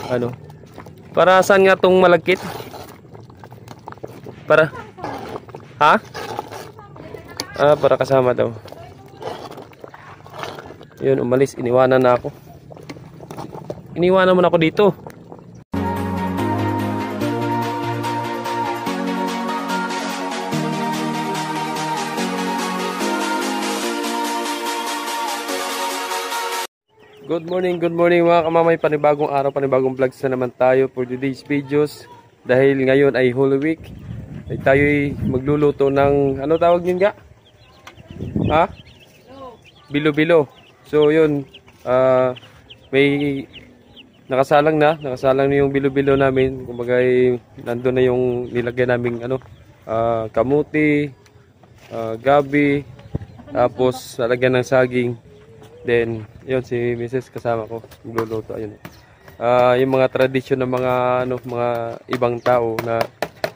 Ano? Para saan nga tong malagkit? Para ha? Para kasama daw. Yun, umalis, iniwanan na ako. Iniwanan mo na ako dito. Good morning mga kamamay. Panibagong araw, panibagong vlogs na naman tayo for today's videos. Dahil ngayon ay Holy Week, ay tayo'y magluluto ng, ano tawag yun nga? Ha? Bilo-bilo. So yun, may nakasalang na yung bilo-bilo namin. Kumbaga nandun na yung nilagay naming kamuti, gabi, tapos lalagyan ng saging. Then, yun si Mrs. kasama ko, nagluluto. Ayun. Yung mga tradisyon ng mga ibang tao na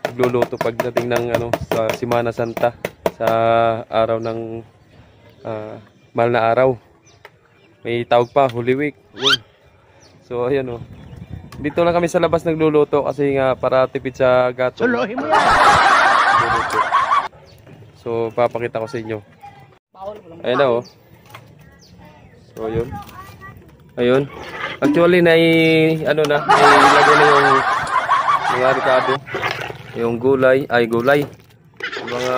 nagluluto pagdating ng sa Semana Santa, sa araw ng mahal na araw. May tawag pa, Holy Week. Yun. So, ayun oh. Dito lang kami sa labas nagluluto kasi nga para tipid sa gato. Suluhin mo yan! So, papakita ko sa inyo. Ayun na oh. So, yun. Ayun. Actually, ilagay na yung mga ricado. Yung gulay. Yung mga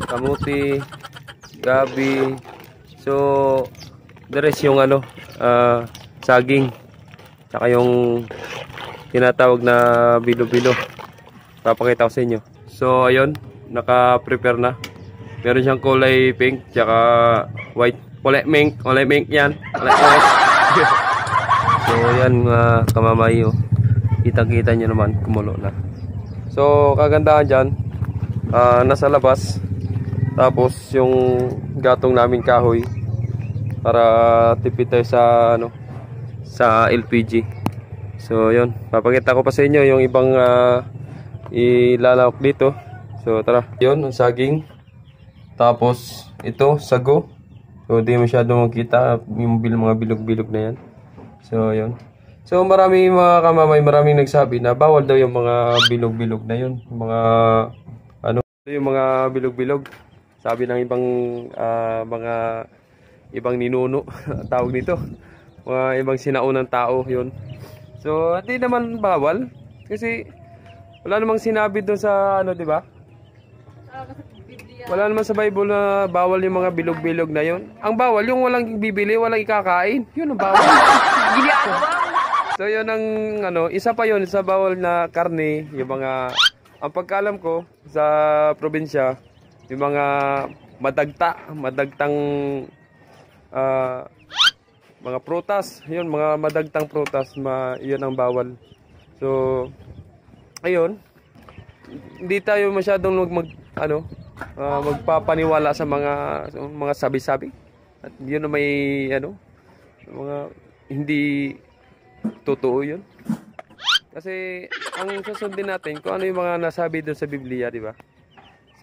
kamuti, gabi. So, the rest yung saging. Saka yung tinatawag na bilo-bilo. Papakita ko sa inyo. So, ayun. Naka-prepare na. Meron siyang kulay pink, tsaka white. Kulay mink yan. So yan mga kamamay, kita-kita nyo naman kumulo na. So kagandahan dyan, nasa labas. Tapos yung gatong namin kahoy para tipid tayo sa LPG. So yun, papakita ko pa sa inyo yung ibang ilalawak dito. So tara, yun ang saging. Tapos ito sago. So, di masyadong makita yung mga bilog-bilog na yan. So, yun. So, maraming nagsabi na bawal daw yung mga bilog-bilog na yun. Yung mga bilog-bilog. Sabi ng mga ibang ninuno, tawag nito. Mga ibang sinaunang tao, yun. So, hindi naman bawal. Kasi, wala namang sinabi doon sa, di ba? Wala naman sa Bible na bawal yung mga bilog-bilog na yun. Ang bawal, yung walang bibili, walang ikakain. Yun ang bawal. So yun ang isa pa yun sa bawal na karne. Yung mga, ang pagkaalam ko sa probinsya, yung mga madagtang mga prutas. Yun, mga madagtang prutas, yun ang bawal. So, ayun. Hindi tayo masyadong magpapaniwala sa mga sabi-sabi. At yun na may mga hindi totoo yun. Kasi ang susundin natin kung ano yung mga nasabi doon sa Biblia, di ba?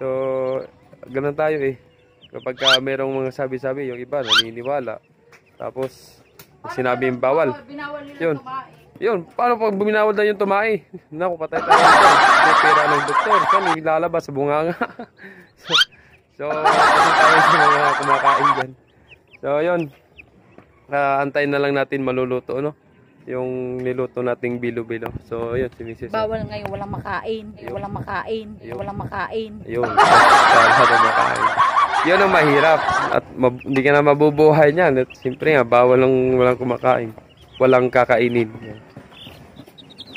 So, ganun tayo kapag merong mga sabi-sabi, yung iba naniniwala. Tapos sinabi yung bawal. Yun, paano pag buminawal na yung tumai? Naku, patay tayo. May pera ng doktor. Saan ilalabas sa bunganga? So, kasi tayo sa mga kumakain dyan. So, yun. Antayin na lang natin maluluto, yung niluto nating bilo-bilo. So, yun, si Mrs. Bawal ngayon, walang makain. Walang makain. Walang makain. Yun, bawal makain. Yun ang mahirap. At hindi ka na mabubuhay niyan. At siyempre nga, bawal walang kumakain. Walang kakainin.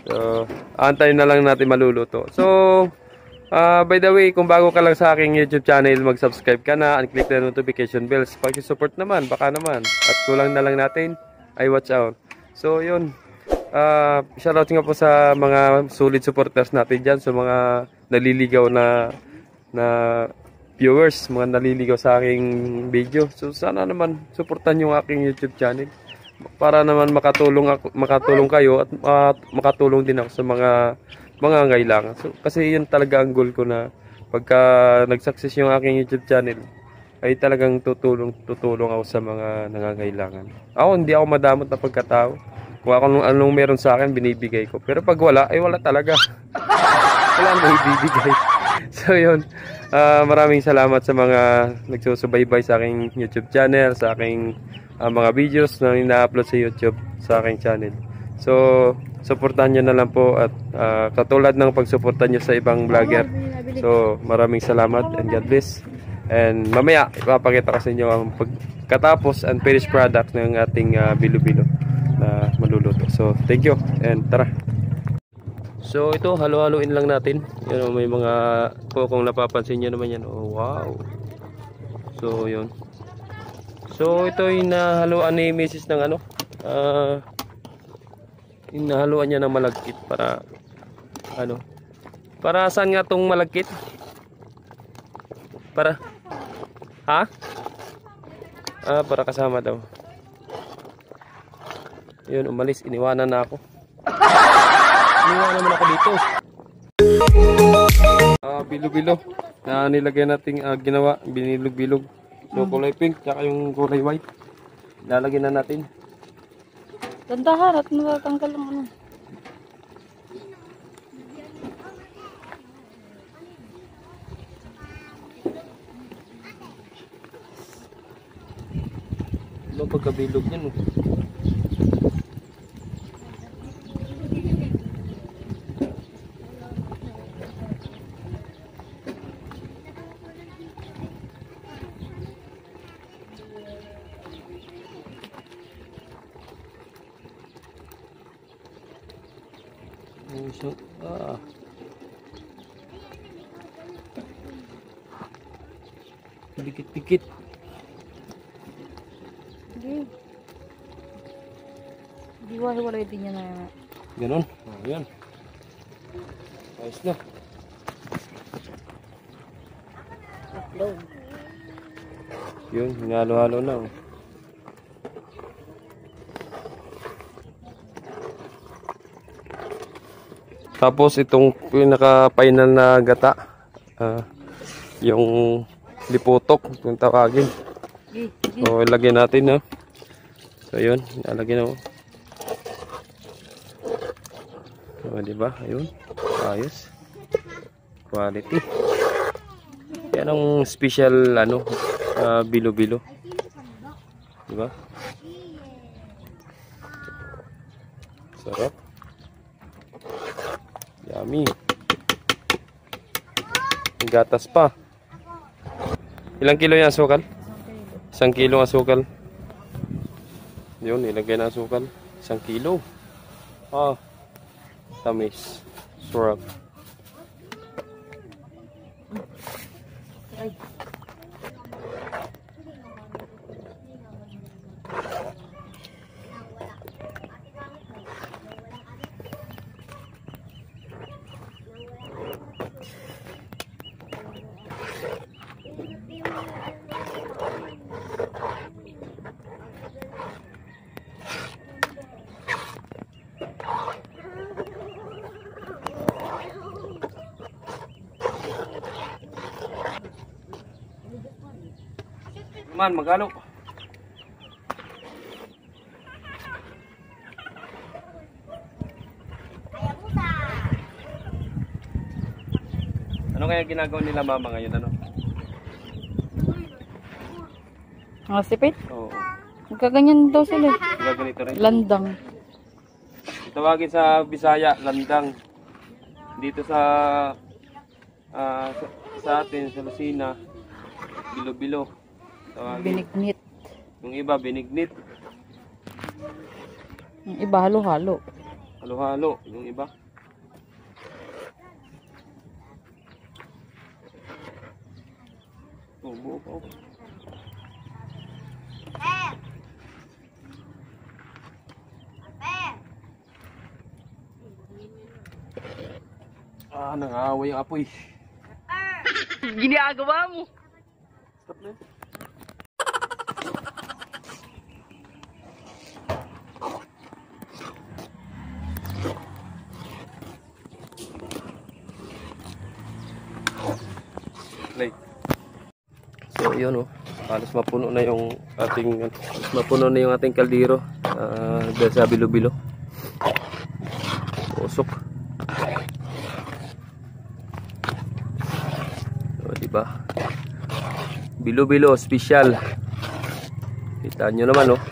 So, antayin na lang natin maluluto. So, by the way, kung bago ka lang sa aking YouTube channel, mag-subscribe ka na and click the notification bells. Pag-support naman, baka naman. At kulang na lang natin, ay watch out. So, yun. Shoutout nga po sa mga solid supporters natin dyan. Sa mga naliligaw na viewers, mga naliligaw sa aking video. So, sana naman supportan yung aking YouTube channel. Para naman makatulong kayo at makatulong din ako sa mga ngailangan. So, kasi yun talaga ang goal ko na pagka nag-success yung aking YouTube channel, ay talagang tutulong ako sa mga nangangailangan. Ako, hindi ako madamot na pagkatao. Kung anong meron sa akin, binibigay ko. Pero pag wala, ay wala talaga. Wala nang ibibigay. So yun, maraming salamat sa mga nagsusubaybay sa aking YouTube channel, sa aking mga videos na ina-upload sa YouTube sa aking channel. So, suportahan nyo na lang po at katulad ng pagsuporta nyo sa ibang vlogger. So, maraming salamat and God bless. And mamaya, ipapakita ko sa inyo ang pagkatapos and finished product ng ating bilo-bilo na maluluto. So, thank you and tara! So, ito, halo-haloin lang natin. Yan, may mga kung napapansin nyo naman yan. Oh, wow! So, yun. So, ito yung nahaluan ni Mrs. ng ano. Inahaluan niya ng malagkit para ano. Para saan nga tong malagkit? Para ha? Para kasama daw. Yun, umalis, iniwanan na ako. Iniwanan mo na ako dito. Bilo-bilo na nilagay nating ginawa, binilog-bilog. So kulay pink, tsaka yung kulay white. Lalagyan na natin. Dandahan at natatanggal ang ano. Ano pagkabilog niyan? Oh. So, dikit-dikit. Hiwa-hiwalay din yan na. Ganon. Ayan. Ayos na. Upload. Yun, hinalo-halo na. Oh. Tapos itong pinaka-final na gata, yung liputok, kung tawagin. So ilagay natin, ha. So yun, ilalagay na. So, diba? Ayun, ayos. Quality. Yan ang special ano, bilo-bilo. Diba? Sarap. Yummy. Gatas pa. Ilang kilo yung asukal? 1 kilo asukal. Yun, ilagay na asukal. 1 kilo. Tamis. Sarap. Man, magalo. Ano kaya ginagawa nila mama ngayon, ano? Mga sipit? Oo. Magkaganyan daw sila. Gaganito rin. Landang. Tawagin sa Bisaya, landang. Dito sa atin, sa Lucena, bilo-bilo. Tawagin. Binignit. Yung iba, binignit. Yung iba, halo-halo. Halo-halo. Yung iba. Buo pa. Nang-aaway yung apoy. Ginagawa mo. Stop na. Play. So, yun, oh. Halos mapuno na yung ating kaldero dahil sa bilo-bilo. Usok. O, diba? Bilo-bilo special. Kita nyo naman, oh.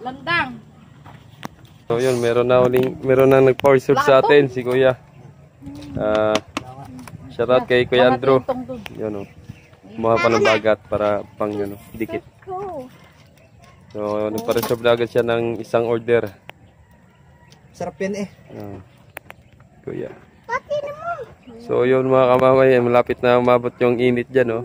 Landang. So yun, meron na nag-power serve sa atin si Kuya. Shout out kay Kuya Andrew. Yun, oh. Kumuha pa ng bagat para pang yun, oh, dikit. So nagpa-reserve na agad siya ng isang order. Sarap yan eh. Kuya. So yun mga kamamay, malapit na umabot yung init dyan, oh.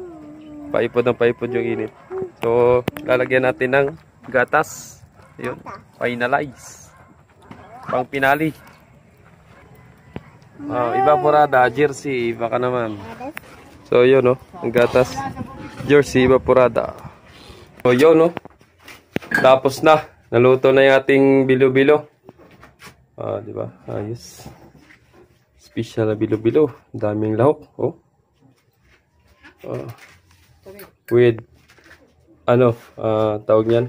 Paipod yung init. So lalagyan natin ng gatas. Ayun, finalize. Pang pinali. Evaporada, jersey, baka naman. So yun, no, ang gatas. Jersey, evaporada. So yun, no. Tapos na. Naluto na yung ating bilo-bilo. Di ba? Ayos. Special na bilo-bilo. Daming lahok, oh. With ano, tawag niyan?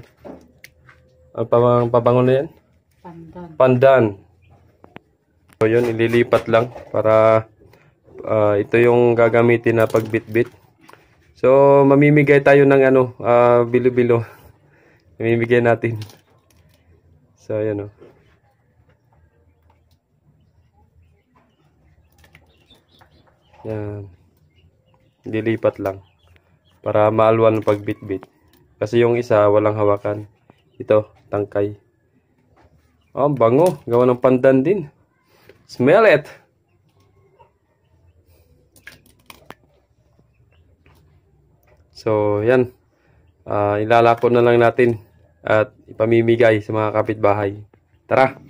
Ang pabango na yan? Pandan. So yun, ililipat lang para ito yung gagamitin na pagbitbit. So mamimigay tayo ng ano, bilo-bilo. Mamimigay natin. So ayan, oh. Yan. Lilipat lang para maalwan ng pagbitbit. Kasi yung isa walang hawakan. Ito, tangkay. Oh, bango. Gawa ng pandan din. Smell it! So, yan. Ilalako na lang natin at ipamimigay sa mga kapitbahay. Tara!